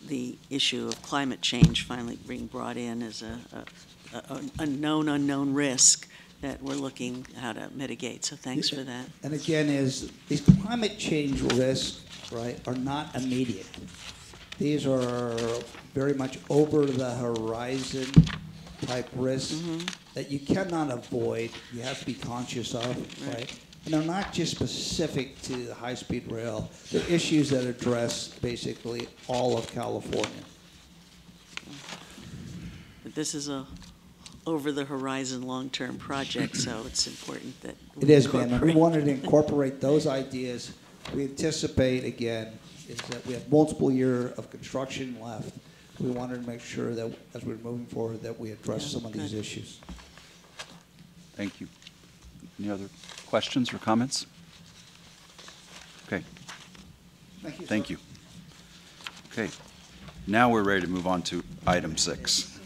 the issue of climate change finally being brought in as a known unknown risk that we're looking how to mitigate. So thanks for that. And again, these climate change risks, right, are not immediate. These are very much over the horizon type risks that you cannot avoid. You have to be conscious of, right? And they're not just specific to the high-speed rail. They're issues that address basically all of California. But this is a over-the-horizon long-term project, so it's important that we It is, ma'am. And we wanted to incorporate those ideas. We anticipate, again, is that we have multiple years of construction left. We wanted to make sure that as we're moving forward that we address some of these issues. Thank you. Any other questions or comments? Okay. Thank you. Thank you. Okay, now we're ready to move on to item 6.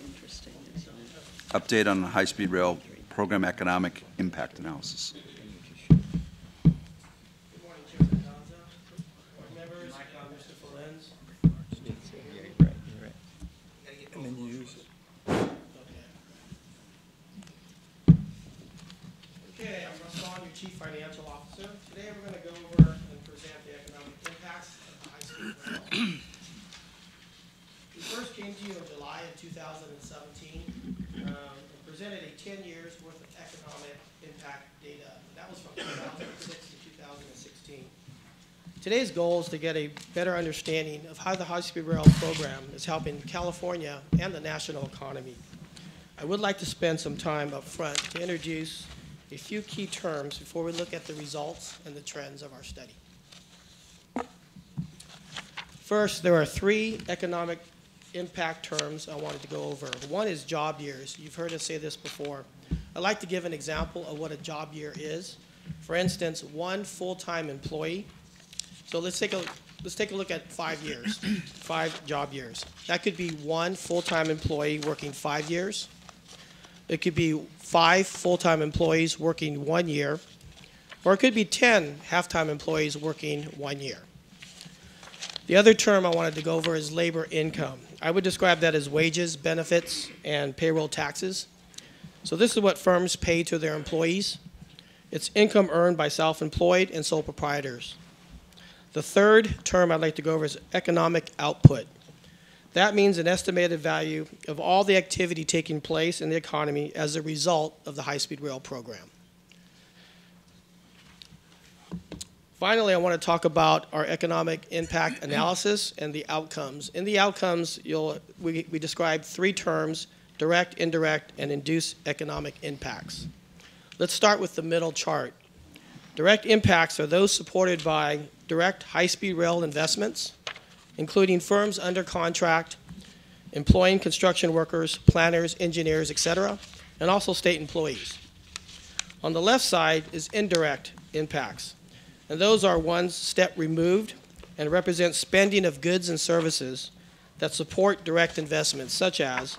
Update on the high-speed rail program economic impact analysis. Good morning, Chairman Donza, board members, Mr. Flens. And then you use it. Okay, I'm Russ Vaughn, your Chief Financial Officer. Today we're going to go over and present the economic impacts of the high-speed rail. We first came to you in July of 2017 and presented a 10 years worth of economic impact data. That was from 2006 to 2016. Today's goal is to get a better understanding of how the high-speed rail program is helping California and the national economy. I would like to spend some time up front to introduce a few key terms before we look at the results and the trends of our study. First, there are 3 economic impact terms I wanted to go over. One is job years. You've heard us say this before. I'd like to give an example of what a job year is. For instance, 1 full-time employee. So let's take a look at 5 years, 5 job years. That could be 1 full-time employee working 5 years. It could be 5 full-time employees working 1 year, or it could be 10 half-time employees working 1 year. The other term I wanted to go over is labor income. I would describe that as wages, benefits, and payroll taxes. So this is what firms pay to their employees. It's income earned by self-employed and sole proprietors. The third term I'd like to go over is economic output. That means an estimated value of all the activity taking place in the economy as a result of the high-speed rail program. Finally, I want to talk about our economic impact analysis and the outcomes. In the outcomes, we describe 3 terms: direct, indirect, and induced economic impacts. Let's start with the middle chart. Direct impacts are those supported by direct high-speed rail investments, including firms under contract, employing construction workers, planners, engineers, etc., and also state employees. On the left side is indirect impacts, and those are one step removed and represent spending of goods and services that support direct investments, such as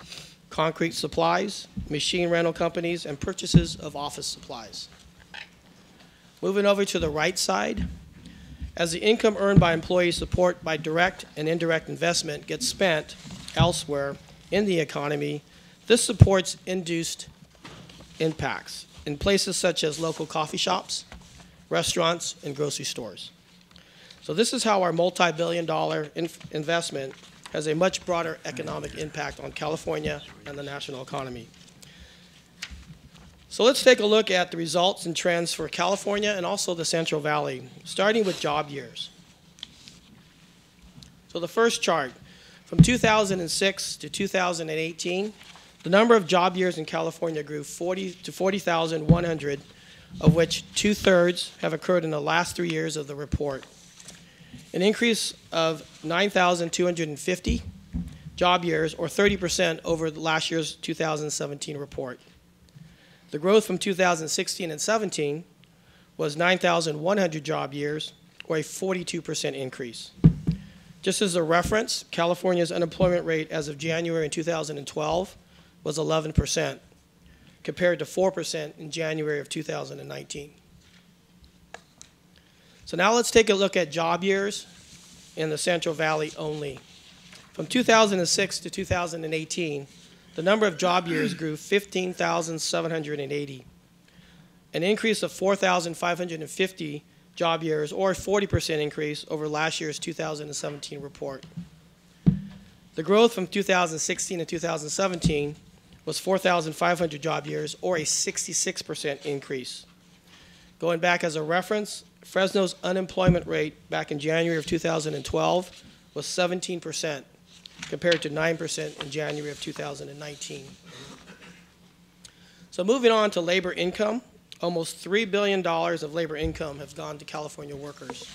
concrete supplies, machine rental companies, and purchases of office supplies. Moving over to the right side, as the income earned by employees support by direct and indirect investment gets spent elsewhere in the economy, this supports induced impacts in places such as local coffee shops, restaurants, and grocery stores. So this is how our multi-billion-dollar investment has a much broader economic impact on California and the national economy. So let's take a look at the results and trends for California and also the Central Valley, starting with job years. So the first chart, from 2006 to 2018, the number of job years in California grew to 40,100, of which 2/3 have occurred in the last 3 years of the report. An increase of 9,250 job years, or 30% over last year's 2017 report. The growth from 2016 and 17 was 9,100 job years, or a 42% increase. Just as a reference, California's unemployment rate as of January in 2012 was 11%, compared to 4% in January of 2019. So now let's take a look at job years in the Central Valley only. From 2006 to 2018, the number of job years grew 15,780, an increase of 4,550 job years, or a 40% increase over last year's 2017 report. The growth from 2016 to 2017 was 4,500 job years, or a 66% increase. Going back as a reference, Fresno's unemployment rate back in January of 2012 was 17%, compared to 9% in January of 2019. So moving on to labor income, almost $3 billion of labor income has gone to California workers.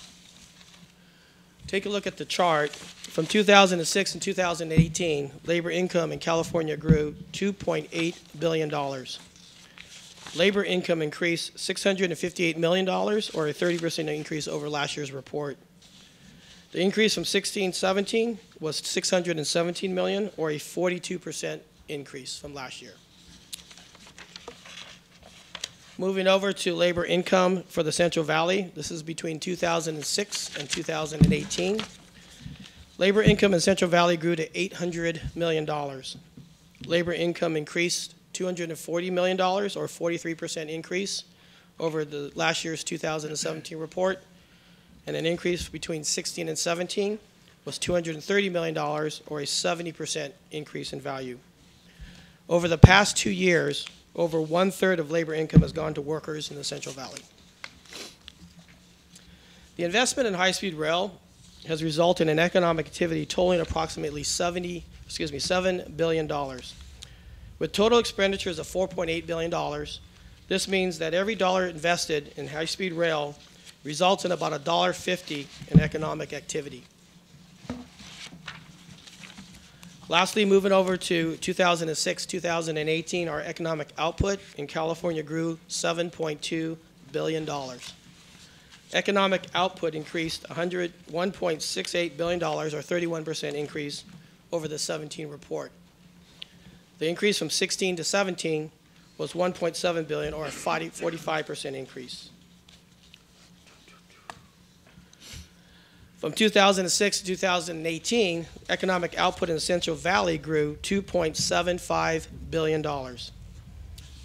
Take a look at the chart. From 2006 and 2018, labor income in California grew $2.8 billion. Labor income increased $658 million, or a 30% increase over last year's report. The increase from 16-17 was $617 million, or a 42% increase from last year. Moving over to labor income for the Central Valley, this is between 2006 and 2018. Labor income in Central Valley grew to $800 million. Labor income increased $240 million, or 43% increase over the last year's 2017 report. And an increase between 16 and 17 was $230 million, or a 70% increase in value. Over the past 2 years, over 1/3 of labor income has gone to workers in the Central Valley. The investment in high-speed rail has resulted in economic activity totaling approximately $7 billion. With total expenditures of $4.8 billion, this means that every dollar invested in high-speed rail results in about $1.50 in economic activity. Lastly, moving over to 2006-2018, our economic output in California grew $7.2 billion. Economic output increased $1.68 billion, or 31% increase over the 17 report. The increase from 16 to 17 was $1.7 billion, or a 45% increase. From 2006 to 2018, economic output in the Central Valley grew $2.75 billion.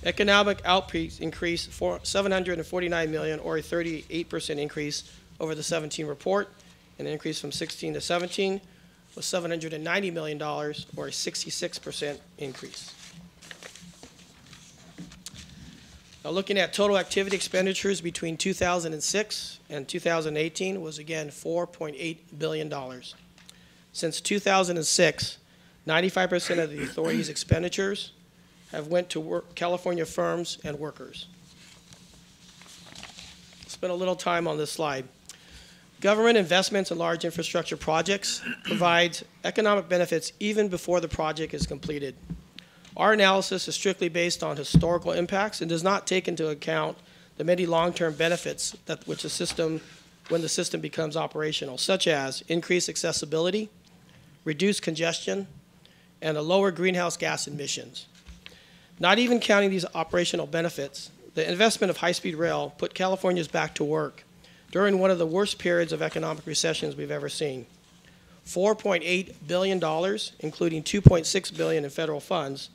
Economic output increased $749 million, or a 38% increase over the 17 report, and an increase from 16 to 17 was $790 million, or a 66% increase. Now, looking at total activity expenditures between 2006 and 2018 was again $4.8 billion. Since 2006, 95% of the authority's expenditures have went to California firms and workers. Spend a little time on this slide. Government investments in large infrastructure projects provides economic benefits even before the project is completed. Our analysis is strictly based on historical impacts and does not take into account the many long-term benefits when the system becomes operational, such as increased accessibility, reduced congestion, and a lower greenhouse gas emissions. Not even counting these operational benefits, the investment of high-speed rail put Californians back to work during one of the worst periods of economic recessions we've ever seen. $4.8 billion, including $2.6 billion in federal funds,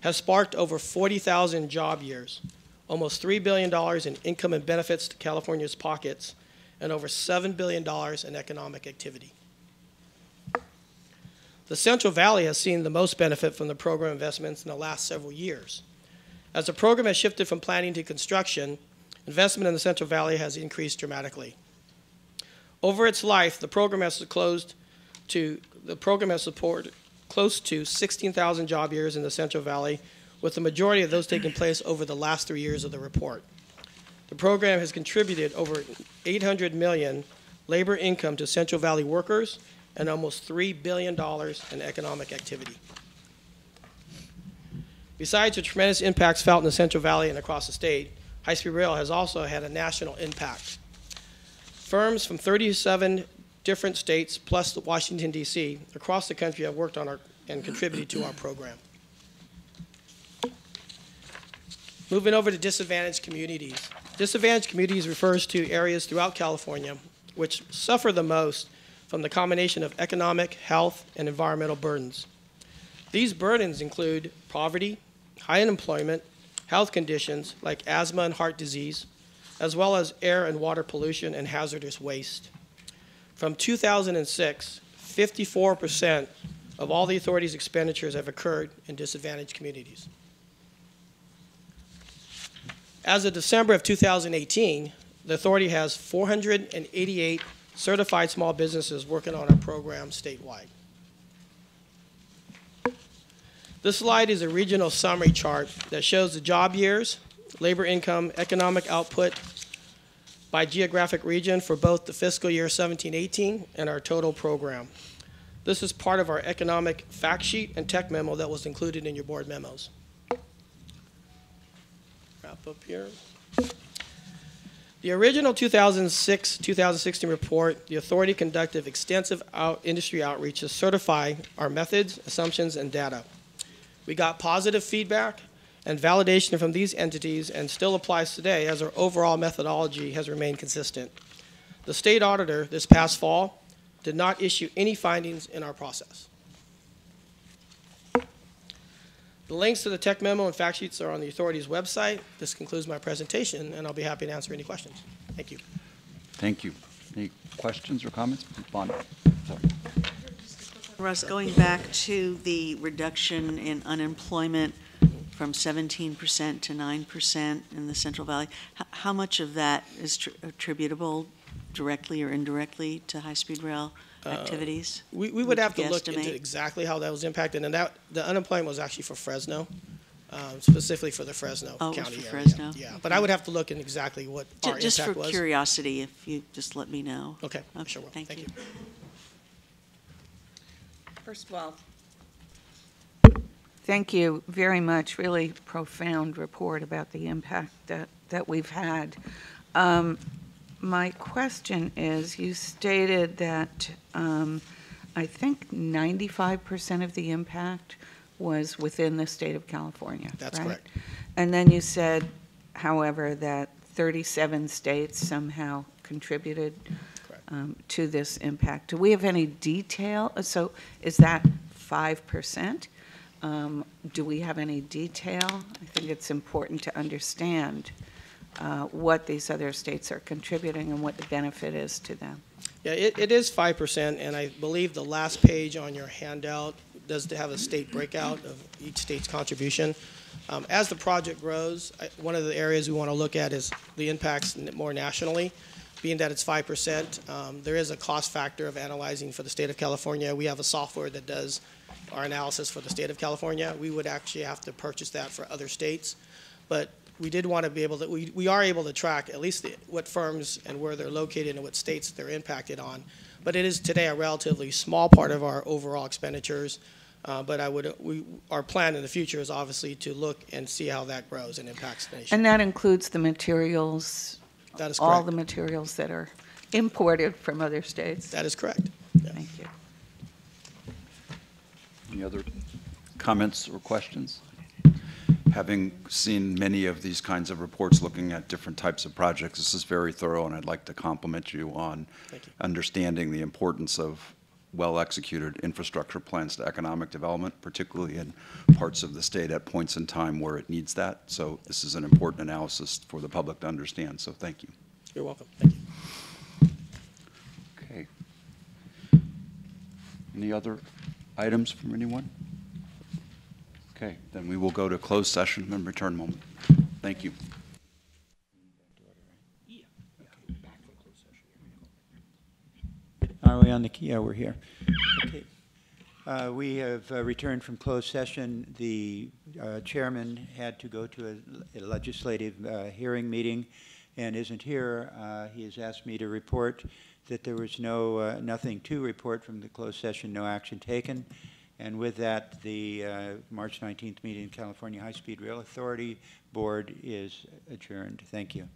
has sparked over 40,000 job years, almost $3 billion in income and benefits to California's pockets, and over $7 billion in economic activity. The Central Valley has seen the most benefit from the program investments in the last several years. As the program has shifted from planning to construction, investment in the Central Valley has increased dramatically. Over its life, the program has supported close to 16,000 job years in the Central Valley, with the majority of those taking place over the last 3 years of the report. The program has contributed over $800 million labor income to Central Valley workers and almost $3 billion in economic activity. Besides the tremendous impacts felt in the Central Valley and across the state, high-speed rail has also had a national impact. Firms from 37 different states, plus Washington, D.C., across the country have worked on and contributed to our program. Moving over to disadvantaged communities. Disadvantaged communities refers to areas throughout California which suffer the most from the combination of economic, health, and environmental burdens. These burdens include poverty, high unemployment, health conditions like asthma and heart disease, as well as air and water pollution and hazardous waste. From 2006, 54% of all the authority's expenditures have occurred in disadvantaged communities. As of December of 2018, the authority has 488 certified small businesses working on our program statewide. This slide is a regional summary chart that shows the job years, labor income, economic output by geographic region for both the fiscal year 17-18 and our total program. This is part of our economic fact sheet and tech memo that was included in your board memos. Wrap up here. The original 2006-2016 report, the authority conducted extensive industry outreach to certify our methods, assumptions, and data. We got positive feedback and validation from these entities and still applies today as our overall methodology has remained consistent. The state auditor this past fall did not issue any findings in our process. The links to the tech memo and fact sheets are on the authority's website. This concludes my presentation, and I'll be happy to answer any questions. Thank you. Thank you. Any questions or comments? Bonnie? Sorry. Russ, going back to the reduction in unemployment from 17% to 9% in the Central Valley, how much of that is attributable directly or indirectly to high-speed rail activities? We would have to look into exactly how that was impacted, and the unemployment was actually for Fresno, specifically for the Fresno County area. Fresno? Yeah, but I would have to look in exactly what our impact was. Just for curiosity, if you just let me know. Okay, sure will. Thank you. First of all, thank you very much. Really profound report about the impact that we've had. My question is, you stated that I think 95% of the impact was within the state of California. That's right? correct. And then you said, however, that 37 states somehow contributed to this impact. Do we have any detail? So is that 5%? Do we have any detail? I think it's important to understand what these other states are contributing and what the benefit is to them. Yeah, it is 5%, and I believe the last page on your handout does have a state breakout of each state's contribution. As the project grows, one of the areas we want to look at is the impacts more nationally. Being that it's 5%, there is a cost factor of analyzing for the state of California. We have a software that does our analysis for the state of California. We would actually have to purchase that for other states. But we did want to be able to, we are able to track at least what firms and where they're located and what states they're impacted on. But it is today a relatively small part of our overall expenditures. But our plan in the future is obviously to look and see how that grows and impacts the nation. And that includes the materials, that is correct. All the materials that are imported from other states? That is correct. Yeah. Thank you. Any other comments or questions? Having seen many of these kinds of reports looking at different types of projects, this is very thorough, and I'd like to compliment you on understanding the importance of well-executed infrastructure plans to economic development, particularly in parts of the state at points in time where it needs that. So this is an important analysis for the public to understand, so thank you. You're welcome. Thank you. Okay. Any other items from anyone? Okay, then we will go to closed session and return moment. Thank you. Are we on the key? Yeah, we're here. Okay. We have returned from closed session. The chairman had to go to a legislative hearing meeting and isn't here. He has asked me to report that there was nothing to report from the closed session, no action taken. And with that, the March 19th meeting, California High-Speed Rail Authority Board is adjourned. Thank you.